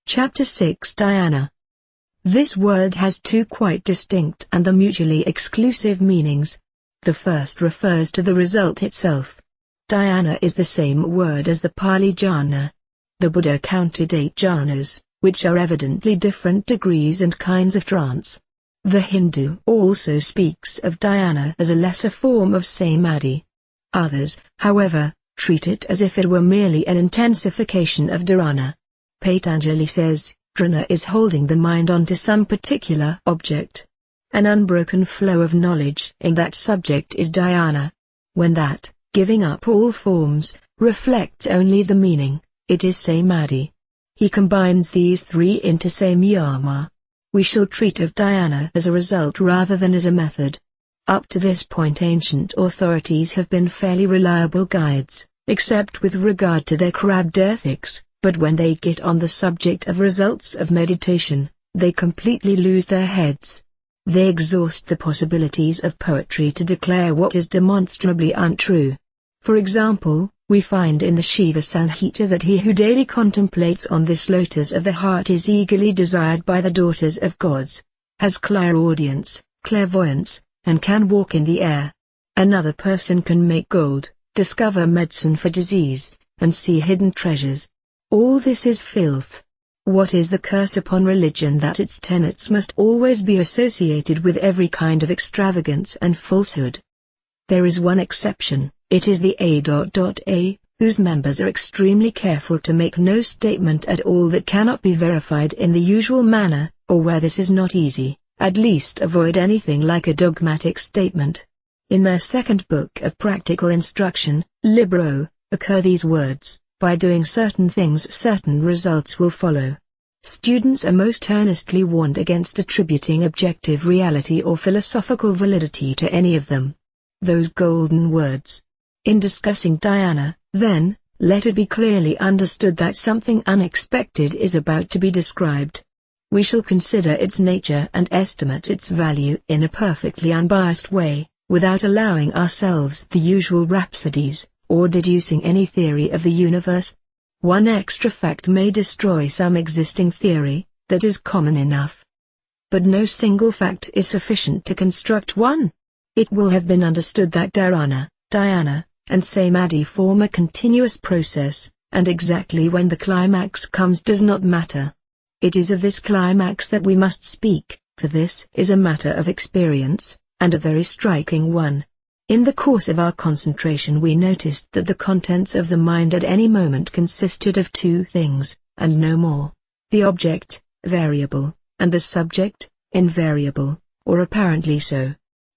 Chapter 6 Dhyana. This word has two quite distinct and mutually exclusive meanings. The first refers to the result itself. Dhyana is the same word as the Pali jhana. The Buddha counted 8 jhanas, which are evidently different degrees and kinds of trance. The Hindu also speaks of dhyana as a lesser form of samadhi. Others, however, treat it as if it were merely an intensification of dharana. Patanjali says, dhrana is holding the mind onto some particular object. An unbroken flow of knowledge in that subject is dhyana. When that, giving up all forms, reflects only the meaning, it is samadhi. He combines these three into samyama. We shall treat of dhyana as a result rather than as a method. Up to this point ancient authorities have been fairly reliable guides, except with regard to their crabbed ethics, but when they get on the subject of results of meditation, they completely lose their heads. They exhaust the possibilities of poetry to declare what is demonstrably untrue. For example, we find in the Shiva Samhita that he who daily contemplates on this lotus of the heart is eagerly desired by the daughters of gods, has clairaudience, clairvoyance, and can walk in the air. Another person can make gold, discover medicine for disease, and see hidden treasures. All this is filth. What is the curse upon religion that its tenets must always be associated with every kind of extravagance and falsehood? There is one exception. It is the A.A, whose members are extremely careful to make no statement at all that cannot be verified in the usual manner, or where this is not easy, at least avoid anything like a dogmatic statement. In their second book of practical instruction, Libro, occur these words, by doing certain things certain results will follow. Students are most earnestly warned against attributing objective reality or philosophical validity to any of them. Those golden words. In discussing dhyana, then, let it be clearly understood that something unexpected is about to be described. We shall consider its nature and estimate its value in a perfectly unbiased way, without allowing ourselves the usual rhapsodies, or deducing any theory of the universe. One extra fact may destroy some existing theory, that is common enough. But no single fact is sufficient to construct one. It will have been understood that dharana, dhyana, and samadhi form a continuous process, and exactly when the climax comes does not matter. It is of this climax that we must speak, for this is a matter of experience, and a very striking one. In the course of our concentration we noticed that the contents of the mind at any moment consisted of two things, and no more: the object, variable, and the subject, invariable, or apparently so.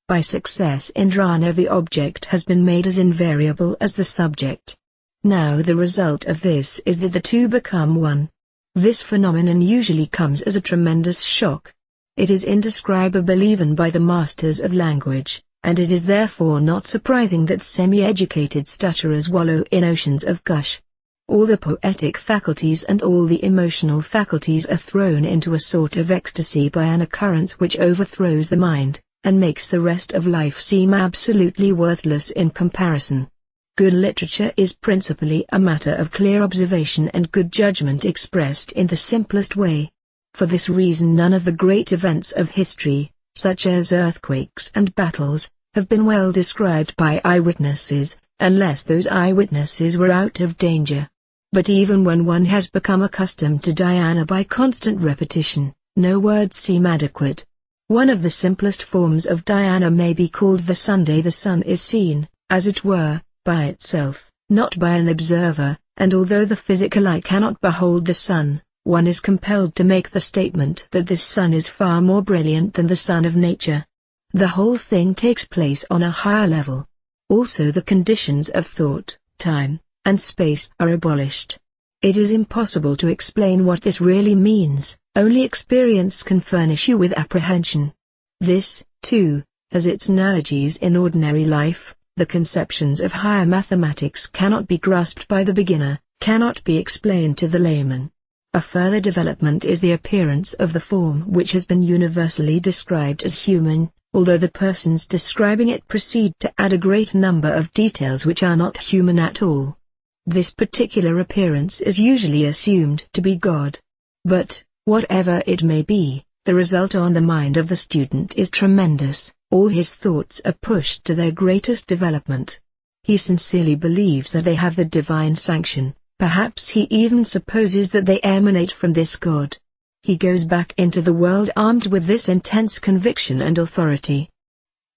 By success in dhyana the object has been made as invariable as the subject. Now the result of this is that the two become one. This phenomenon usually comes as a tremendous shock. It is indescribable even by the masters of language, and it is therefore not surprising that semi-educated stutterers wallow in oceans of gush. All the poetic faculties and all the emotional faculties are thrown into a sort of ecstasy by an occurrence which overthrows the mind, and makes the rest of life seem absolutely worthless in comparison. Good literature is principally a matter of clear observation and good judgment expressed in the simplest way. For this reason none of the great events of history, such as earthquakes and battles, have been well described by eyewitnesses, unless those eyewitnesses were out of danger. But even when one has become accustomed to dhyana by constant repetition, no words seem adequate. One of the simplest forms of dhyana may be called the Sunday. The sun is seen, as it were, by itself, not by an observer, and although the physical eye cannot behold the sun, one is compelled to make the statement that this sun is far more brilliant than the sun of nature. The whole thing takes place on a higher level. Also the conditions of thought, time, and space are abolished. It is impossible to explain what this really means, only experience can furnish you with apprehension. This, too, has its analogies in ordinary life. The conceptions of higher mathematics cannot be grasped by the beginner, cannot be explained to the layman. A further development is the appearance of the form which has been universally described as human, although the persons describing it proceed to add a great number of details which are not human at all. This particular appearance is usually assumed to be God. But, whatever it may be, the result on the mind of the student is tremendous. All his thoughts are pushed to their greatest development. He sincerely believes that they have the divine sanction, perhaps he even supposes that they emanate from this God. He goes back into the world armed with this intense conviction and authority.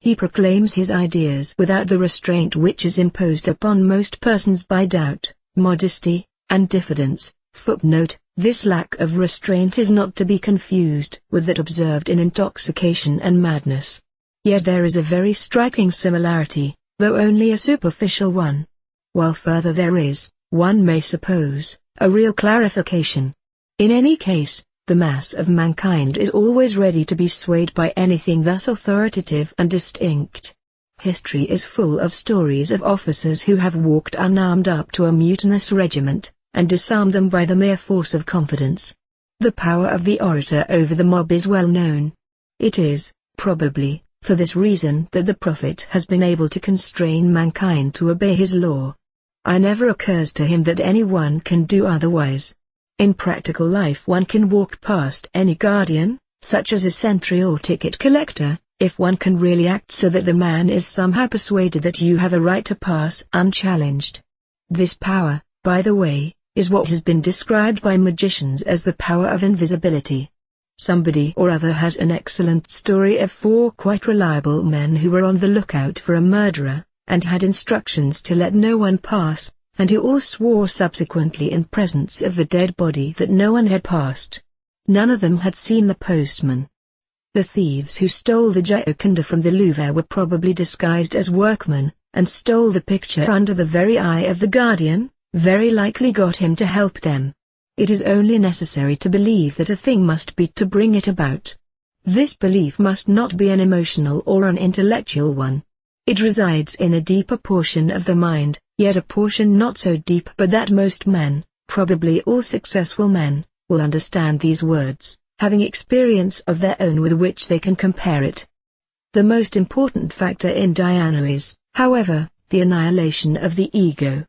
He proclaims his ideas without the restraint which is imposed upon most persons by doubt, modesty, and diffidence. Footnote: this lack of restraint is not to be confused with that observed in intoxication and madness. Yet there is a very striking similarity, though only a superficial one. While further there is, one may suppose, a real clarification. In any case, the mass of mankind is always ready to be swayed by anything thus authoritative and distinct. History is full of stories of officers who have walked unarmed up to a mutinous regiment, and disarmed them by the mere force of confidence. The power of the orator over the mob is well known. It is, probably, for this reason that the Prophet has been able to constrain mankind to obey his law. It never occurs to him that anyone can do otherwise. In practical life one can walk past any guardian, such as a sentry or ticket collector, if one can really act so that the man is somehow persuaded that you have a right to pass unchallenged. This power, by the way, is what has been described by magicians as the power of invisibility. Somebody or other has an excellent story of 4 quite reliable men who were on the lookout for a murderer, and had instructions to let no one pass, and who all swore subsequently in presence of the dead body that no one had passed. None of them had seen the postman. The thieves who stole the Gioconda from the Louvre were probably disguised as workmen, and stole the picture under the very eye of the guardian, very likely got him to help them. It is only necessary to believe that a thing must be to bring it about. This belief must not be an emotional or an intellectual one. It resides in a deeper portion of the mind, yet a portion not so deep but that most men, probably all successful men, will understand these words, having experience of their own with which they can compare it. The most important factor in Dhyana is, however, the annihilation of the ego.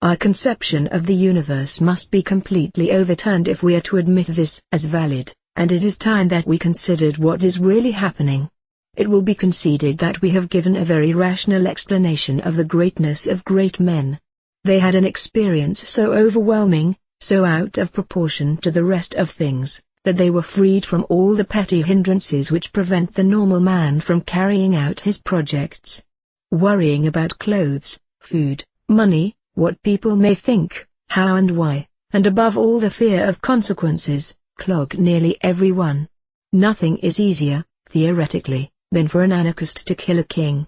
Our conception of the universe must be completely overturned if we are to admit this as valid, and it is time that we considered what is really happening. It will be conceded that we have given a very rational explanation of the greatness of great men. They had an experience so overwhelming, so out of proportion to the rest of things, that they were freed from all the petty hindrances which prevent the normal man from carrying out his projects. Worrying about clothes, food, money, what people may think, how and why, and above all the fear of consequences, clog nearly everyone. Nothing is easier, theoretically, than for an anarchist to kill a king.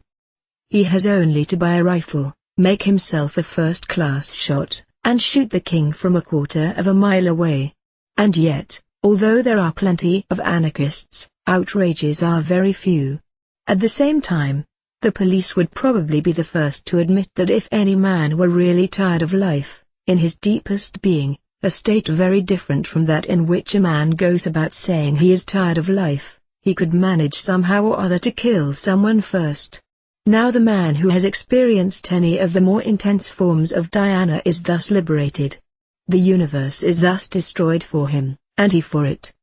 He has only to buy a rifle, make himself a first-class shot, and shoot the king from a quarter of a mile away. And yet, although there are plenty of anarchists, outrages are very few. At the same time, the police would probably be the first to admit that if any man were really tired of life, in his deepest being, a state very different from that in which a man goes about saying he is tired of life, he could manage somehow or other to kill someone first. Now the man who has experienced any of the more intense forms of Dhyana is thus liberated. The universe is thus destroyed for him, and he for it.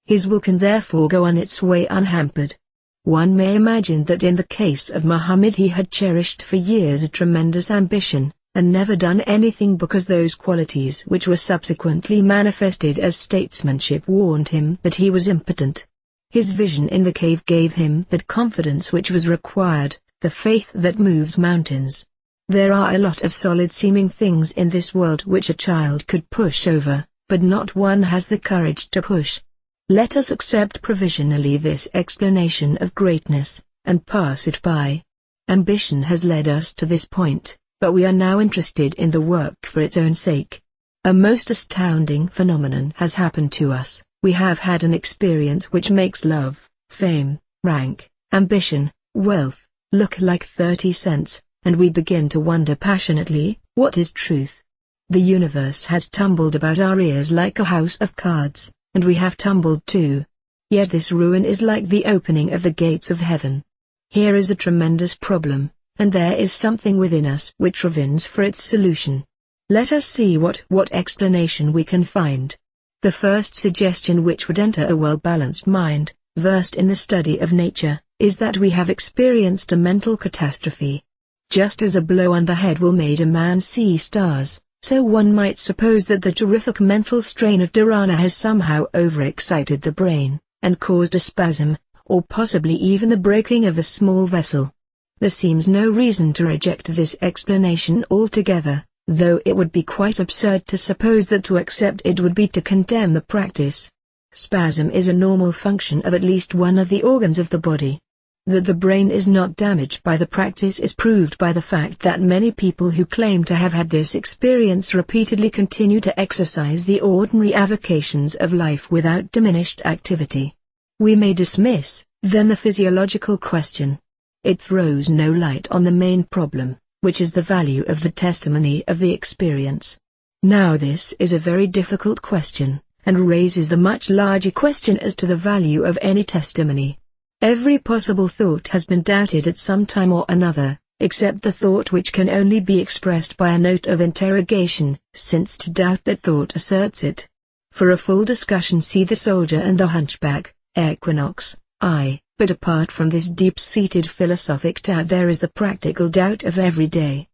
His will can therefore go on its way unhampered. One may imagine that in the case of Muhammad he had cherished for years a tremendous ambition, and never done anything because those qualities which were subsequently manifested as statesmanship warned him that he was impotent. His vision in the cave gave him that confidence which was required, the faith that moves mountains. There are a lot of solid-seeming things in this world which a child could push over, but not one has the courage to push. Let us accept provisionally this explanation of greatness, and pass it by. Ambition has led us to this point, but we are now interested in the work for its own sake. A most astounding phenomenon has happened to us. We have had an experience which makes love, fame, rank, ambition, wealth, look like 30 cents, and we begin to wonder passionately, what is truth? The universe has tumbled about our ears like a house of cards, and we have tumbled too. Yet this ruin is like the opening of the gates of heaven. Here is a tremendous problem, and there is something within us which ravines for its solution. Let us see what explanation we can find. The first suggestion which would enter a well-balanced mind, versed in the study of nature, is that we have experienced a mental catastrophe. Just as a blow on the head will make a man see stars, so one might suppose that the terrific mental strain of dhyana has somehow overexcited the brain, and caused a spasm, or possibly even the breaking of a small vessel. There seems no reason to reject this explanation altogether, though it would be quite absurd to suppose that to accept it would be to condemn the practice. Spasm is a normal function of at least one of the organs of the body. That the brain is not damaged by the practice is proved by the fact that many people who claim to have had this experience repeatedly continue to exercise the ordinary avocations of life without diminished activity. We may dismiss, then, the physiological question. It throws no light on the main problem, which is the value of the testimony of the experience. Now this is a very difficult question, and raises the much larger question as to the value of any testimony. Every possible thought has been doubted at some time or another, except the thought which can only be expressed by a note of interrogation, since to doubt that thought asserts it. For a full discussion see The Soldier and the Hunchback, Equinox I. But apart from this deep-seated philosophic doubt, there is the practical doubt of every day.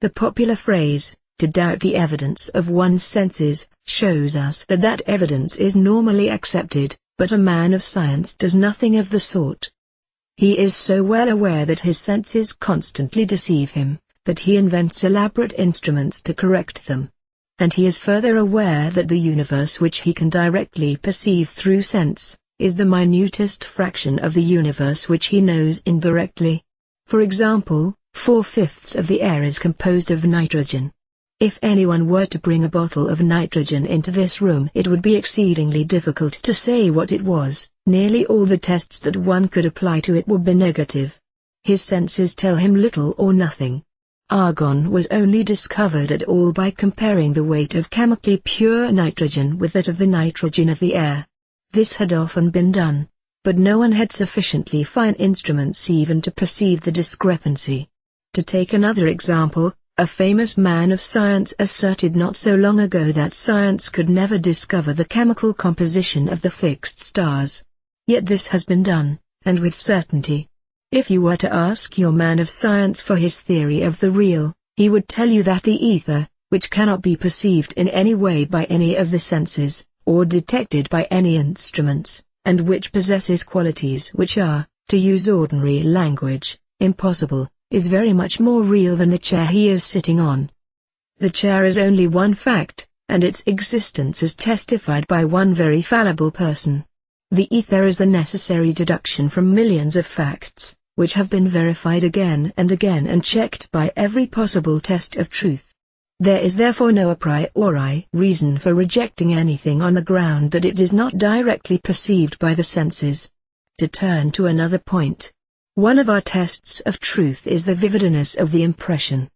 The popular phrase, to doubt the evidence of one's senses, shows us that that evidence is normally accepted, but a man of science does nothing of the sort. He is so well aware that his senses constantly deceive him, that he invents elaborate instruments to correct them. And he is further aware that the universe which he can directly perceive through sense, is the minutest fraction of the universe which he knows indirectly. For example, 4/5 of the air is composed of nitrogen. If anyone were to bring a bottle of nitrogen into this room, it would be exceedingly difficult to say what it was. Nearly all the tests that one could apply to it would be negative. His senses tell him little or nothing. Argon was only discovered at all by comparing the weight of chemically pure nitrogen with that of the nitrogen of the air. This had often been done, but no one had sufficiently fine instruments even to perceive the discrepancy. To take another example, a famous man of science asserted not so long ago that science could never discover the chemical composition of the fixed stars. Yet this has been done, and with certainty. If you were to ask your man of science for his theory of the real, he would tell you that the ether, which cannot be perceived in any way by any of the senses, or detected by any instruments, and which possesses qualities which are, to use ordinary language, impossible, is very much more real than the chair he is sitting on. The chair is only one fact, and its existence is testified by one very fallible person. The ether is the necessary deduction from millions of facts, which have been verified again and again and checked by every possible test of truth. There is therefore no a priori reason for rejecting anything on the ground that it is not directly perceived by the senses. To turn to another point. One of our tests of truth is the vividness of the impression.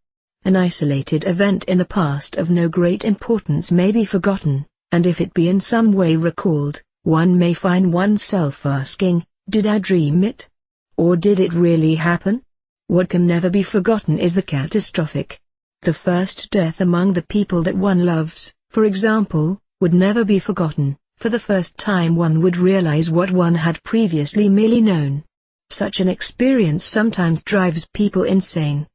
An isolated event in the past of no great importance may be forgotten, and if it be in some way recalled, one may find oneself asking, did I dream it? Or did it really happen? What can never be forgotten is the catastrophic. The first death among the people that one loves, for example, would never be forgotten. For the first time one would realize what one had previously merely known. Such an experience sometimes drives people insane.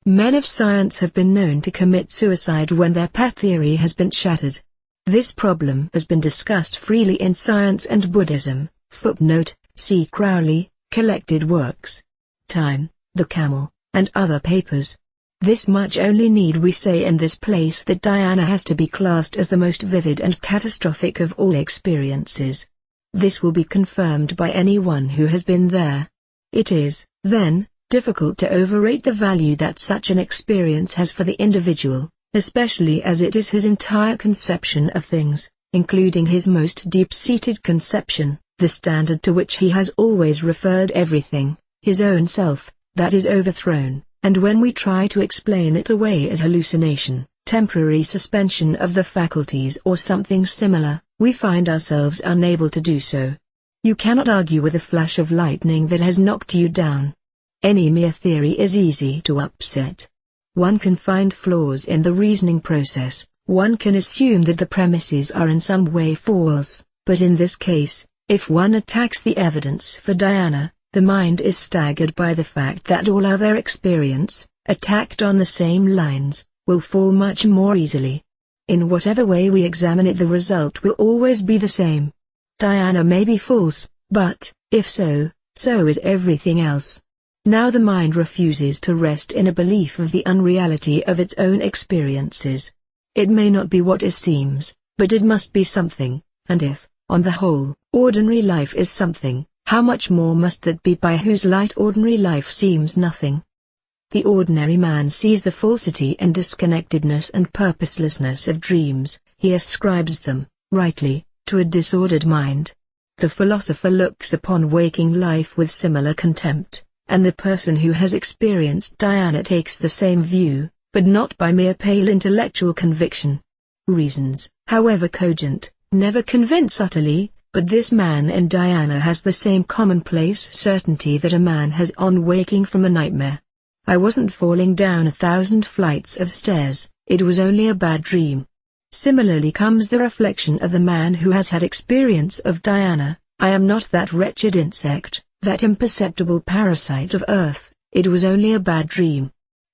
Men of science have been known to commit suicide when their pet theory has been shattered. This problem has been discussed freely in Science and Buddhism. Footnote, see Crowley, Collected Works. Time, The Camel, and other papers. This much only need we say in this place, that Dhyana has to be classed as the most vivid and catastrophic of all experiences. This will be confirmed by anyone who has been there. It is, then, difficult to overrate the value that such an experience has for the individual, especially as it is his entire conception of things, including his most deep-seated conception, the standard to which he has always referred everything, his own self, that is overthrown, and when we try to explain it away as hallucination, temporary suspension of the faculties or something similar, we find ourselves unable to do so. You cannot argue with a flash of lightning that has knocked you down. Any mere theory is easy to upset. One can find flaws in the reasoning process, One can assume that the premises are in some way false, but in this case, if one attacks the evidence for Dhyana, the mind is staggered by the fact that all other experience, attacked on the same lines, will fall much more easily. In whatever way we examine it, the result will always be the same. Dhyana may be false, but, if so, so is everything else. Now the mind refuses to rest in a belief of the unreality of its own experiences. It may not be what it seems, but it must be something, and if, on the whole, ordinary life is something, how much more must that be by whose light ordinary life seems nothing? The ordinary man sees the falsity and disconnectedness and purposelessness of dreams. He ascribes them, rightly, to a disordered mind. The philosopher looks upon waking life with similar contempt, and the person who has experienced Dhyana takes the same view, but not by mere pale intellectual conviction. Reasons, however cogent, never convince utterly, but this man in Dhyana has the same commonplace certainty that a man has on waking from a nightmare. I wasn't falling down 1,000 flights of stairs, it was only a bad dream. Similarly comes the reflection of the man who has had experience of Dhyana: I am not that wretched insect, that imperceptible parasite of earth, it was only a bad dream.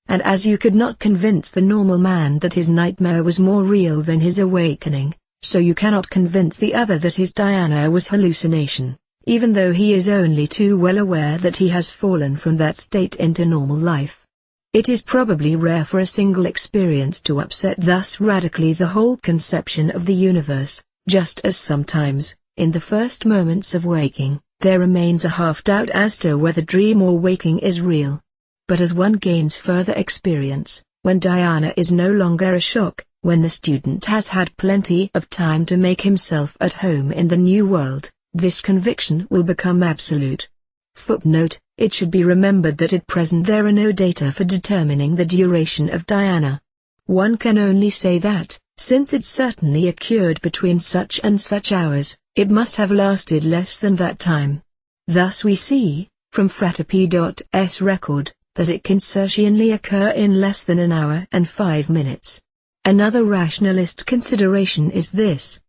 And as you could not convince the normal man that his nightmare was more real than his awakening, so you cannot convince the other that his Dhyana was hallucination, even though he is only too well aware that he has fallen from that state into normal life. It is probably rare for a single experience to upset thus radically the whole conception of the universe, just as sometimes, in the first moments of waking, there remains a half-doubt as to whether dream or waking is real. But as one gains further experience, when Dhyana is no longer a shock, when the student has had plenty of time to make himself at home in the new world, this conviction will become absolute. Footnote: it should be remembered that at present there are no data for determining the duration of Dhyana. One can only say that, since it certainly occurred between such and such hours, it must have lasted less than that time. Thus we see, from Frater P.'s record, that it can certainly occur in less than an hour and 5 minutes. Another rationalist consideration is this.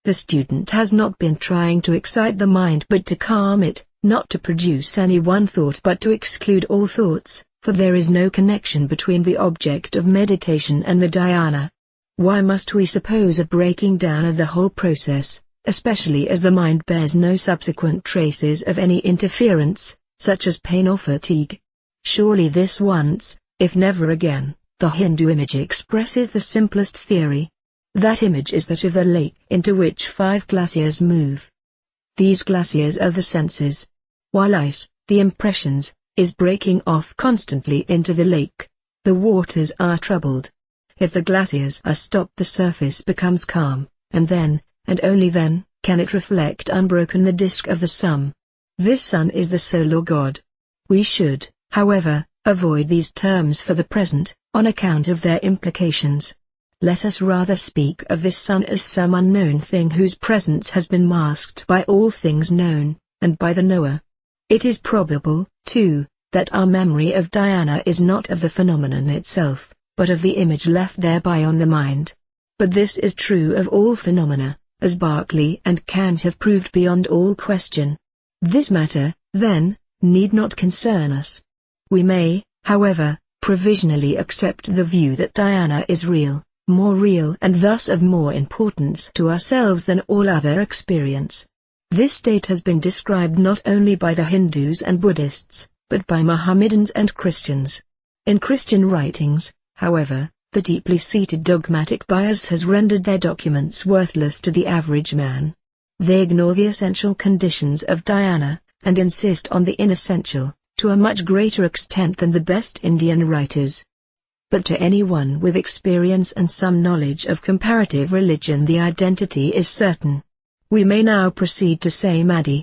The student has not been trying to excite the mind but to calm it, not to produce any one thought but to exclude all thoughts, for there is no connection between the object of meditation and the dhyana. Why must we suppose a breaking down of the whole process, especially as the mind bears no subsequent traces of any interference, such as pain or fatigue? Surely this once, if never again, the Hindu image expresses the simplest theory. That image is that of the lake into which 5 glaciers move. These glaciers are the senses. While ice, the impressions, is breaking off constantly into the lake, the waters are troubled. If the glaciers are stopped, the surface becomes calm, and then, and only then, can it reflect unbroken the disk of the sun. This sun is the soul or God. We should, however, avoid these terms for the present, on account of their implications. Let us rather speak of this sun as some unknown thing whose presence has been masked by all things known, and by the knower. It is probable, too, that our memory of dhyana is not of the phenomenon itself, but of the image left thereby on the mind. But this is true of all phenomena, as Berkeley and Kant have proved beyond all question. This matter, then, need not concern us. We may, however, provisionally accept the view that dhyana is real, more real and thus of more importance to ourselves than all other experience. This state has been described not only by the Hindus and Buddhists, but by Mohammedans and Christians. In Christian writings, however, the deeply seated dogmatic bias has rendered their documents worthless to the average man. They ignore the essential conditions of dhyana, and insist on the inessential, to a much greater extent than the best Indian writers. But to anyone with experience and some knowledge of comparative religion the identity is certain. We may now proceed to Samadhi.